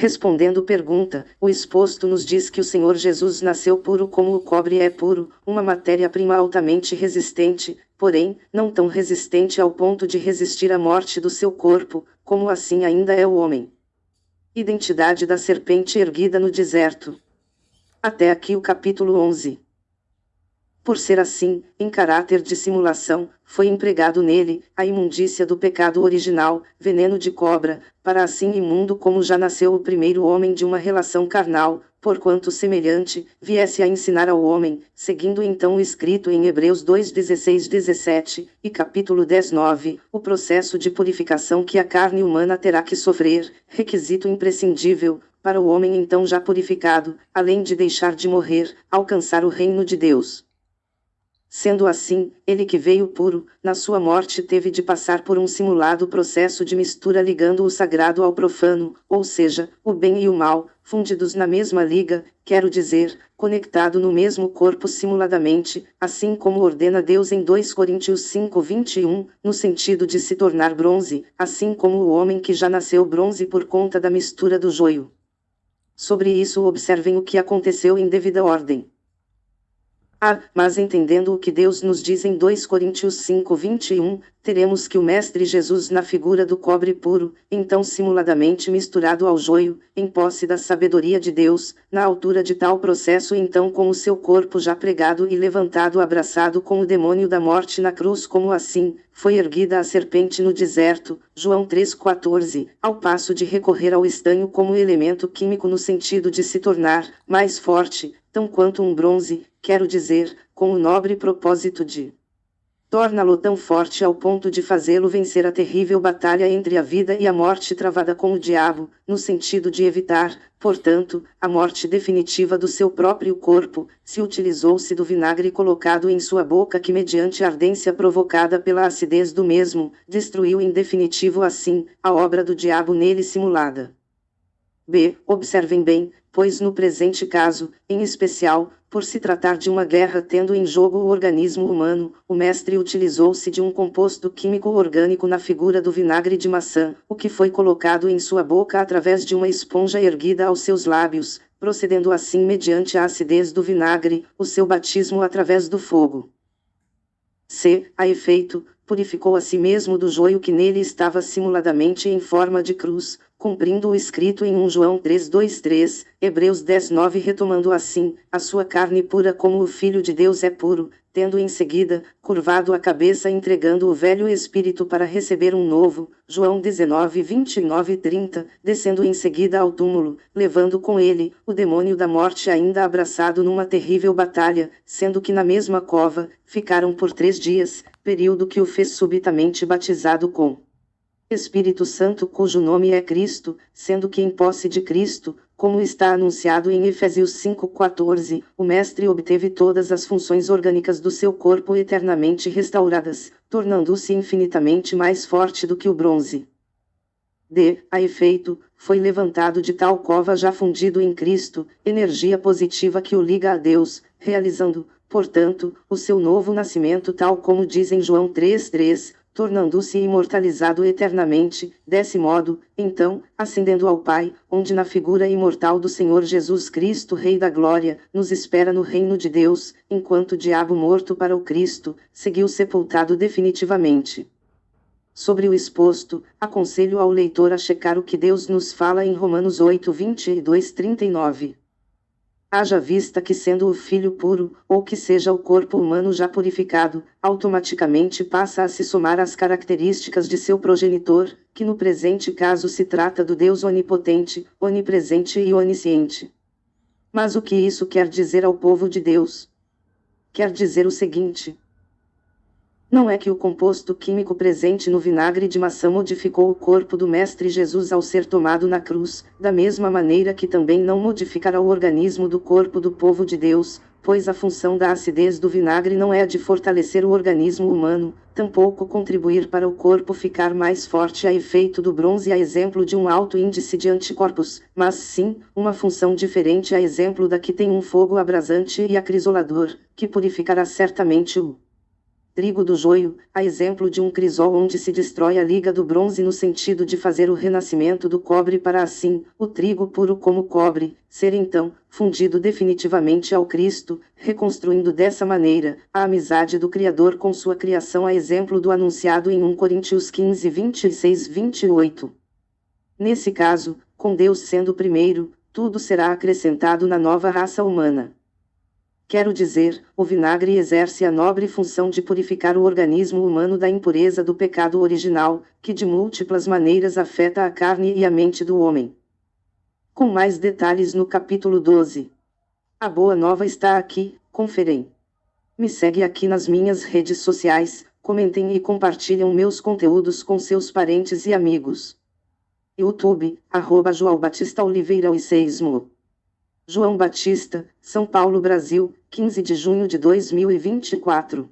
Respondendo pergunta, o exposto nos diz que o Senhor Jesus nasceu puro como o cobre é puro, uma matéria-prima altamente resistente, porém, não tão resistente ao ponto de resistir à morte do seu corpo, como assim ainda é o homem. Identidade da serpente erguida no deserto. Até aqui o capítulo 11. Por ser assim, em caráter de simulação, foi empregado nele a imundícia do pecado original, veneno de cobra, para assim imundo como já nasceu o primeiro homem de uma relação carnal, porquanto semelhante, viesse a ensinar ao homem, seguindo então o escrito em Hebreus 2:16-17, e capítulo 10:9, o processo de purificação que a carne humana terá que sofrer, requisito imprescindível, para o homem então já purificado, além de deixar de morrer, alcançar o reino de Deus. Sendo assim, ele que veio puro, na sua morte teve de passar por um simulado processo de mistura ligando o sagrado ao profano, ou seja, o bem e o mal, fundidos na mesma liga, quero dizer, conectado no mesmo corpo simuladamente, assim como ordena Deus em 2 Coríntios 5:21, no sentido de se tornar bronze, assim como o homem que já nasceu bronze por conta da mistura do joio. Sobre isso observem o que aconteceu em devida ordem. Mas entendendo o que Deus nos diz em 2 Coríntios 5:21, teremos que o Mestre Jesus na figura do cobre puro, então simuladamente misturado ao joio, em posse da sabedoria de Deus, na altura de tal processo então com o seu corpo já pregado e levantado abraçado com o demônio da morte na cruz como assim, foi erguida a serpente no deserto, João 3:14, ao passo de recorrer ao estanho como elemento químico no sentido de se tornar mais forte, tão quanto um bronze, quero dizer, com o nobre propósito de torná-lo tão forte ao ponto de fazê-lo vencer a terrível batalha entre a vida e a morte travada com o diabo, no sentido de evitar, portanto, a morte definitiva do seu próprio corpo, se utilizou-se do vinagre colocado em sua boca que mediante a ardência provocada pela acidez do mesmo, destruiu em definitivo assim, a obra do diabo nele simulada. Observem bem, pois no presente caso, em especial, por se tratar de uma guerra tendo em jogo o organismo humano, o mestre utilizou-se de um composto químico orgânico na figura do vinagre de maçã, o que foi colocado em sua boca através de uma esponja erguida aos seus lábios, procedendo assim mediante a acidez do vinagre, o seu batismo através do fogo. A efeito, purificou a si mesmo do joio que nele estava simuladamente em forma de cruz, cumprindo o escrito em 1 João 3:2-3, Hebreus 10:9 retomando assim, a sua carne pura como o Filho de Deus é puro, tendo em seguida, curvado a cabeça entregando o velho espírito para receber um novo, João 19:29-30, descendo em seguida ao túmulo, levando com ele, o demônio da morte ainda abraçado numa terrível batalha, sendo que na mesma cova, ficaram por 3 dias, período que o fez subitamente batizado com Espírito Santo cujo nome é Cristo, sendo que em posse de Cristo, como está anunciado em Efésios 5:14, o Mestre obteve todas as funções orgânicas do seu corpo eternamente restauradas, tornando-se infinitamente mais forte do que o bronze. A efeito, foi levantado de tal cova já fundido em Cristo, energia positiva que o liga a Deus, realizando, portanto, o seu novo nascimento tal como diz em João 3:3, tornando-se imortalizado eternamente, desse modo, então, ascendendo ao Pai, onde na figura imortal do Senhor Jesus Cristo Rei da Glória, nos espera no reino de Deus, enquanto o diabo morto para o Cristo, seguiu sepultado definitivamente. Sobre o exposto, aconselho ao leitor a checar o que Deus nos fala em Romanos 8:22-39. Haja vista que sendo o filho puro, ou que seja o corpo humano já purificado, automaticamente passa a se somar às características de seu progenitor, que no presente caso se trata do Deus onipotente, onipresente e onisciente. Mas o que isso quer dizer ao povo de Deus? Quer dizer o seguinte: não é que o composto químico presente no vinagre de maçã modificou o corpo do Mestre Jesus ao ser tomado na cruz, da mesma maneira que também não modificará o organismo do corpo do povo de Deus, pois a função da acidez do vinagre não é a de fortalecer o organismo humano, tampouco contribuir para o corpo ficar mais forte a efeito do bronze a exemplo de um alto índice de anticorpos, mas sim, uma função diferente a exemplo da que tem um fogo abrasante e acrisolador, que purificará certamente o trigo do joio, a exemplo de um crisol onde se destrói a liga do bronze no sentido de fazer o renascimento do cobre para assim, o trigo puro como cobre, ser então, fundido definitivamente ao Cristo, reconstruindo dessa maneira, a amizade do Criador com sua criação a exemplo do anunciado em 1 Coríntios 15, 26, 28. Nesse caso, com Deus sendo o primeiro, tudo será acrescentado na nova raça humana. Quero dizer, o vinagre exerce a nobre função de purificar o organismo humano da impureza do pecado original, que de múltiplas maneiras afeta a carne e a mente do homem. Com mais detalhes no capítulo 12. A boa nova está aqui, conferem. Me segue aqui nas minhas redes sociais, comentem e compartilhem meus conteúdos com seus parentes e amigos. YouTube, @João Batista Oliveira e Seismo. João Batista, São Paulo, Brasil, 15 de junho de 2024.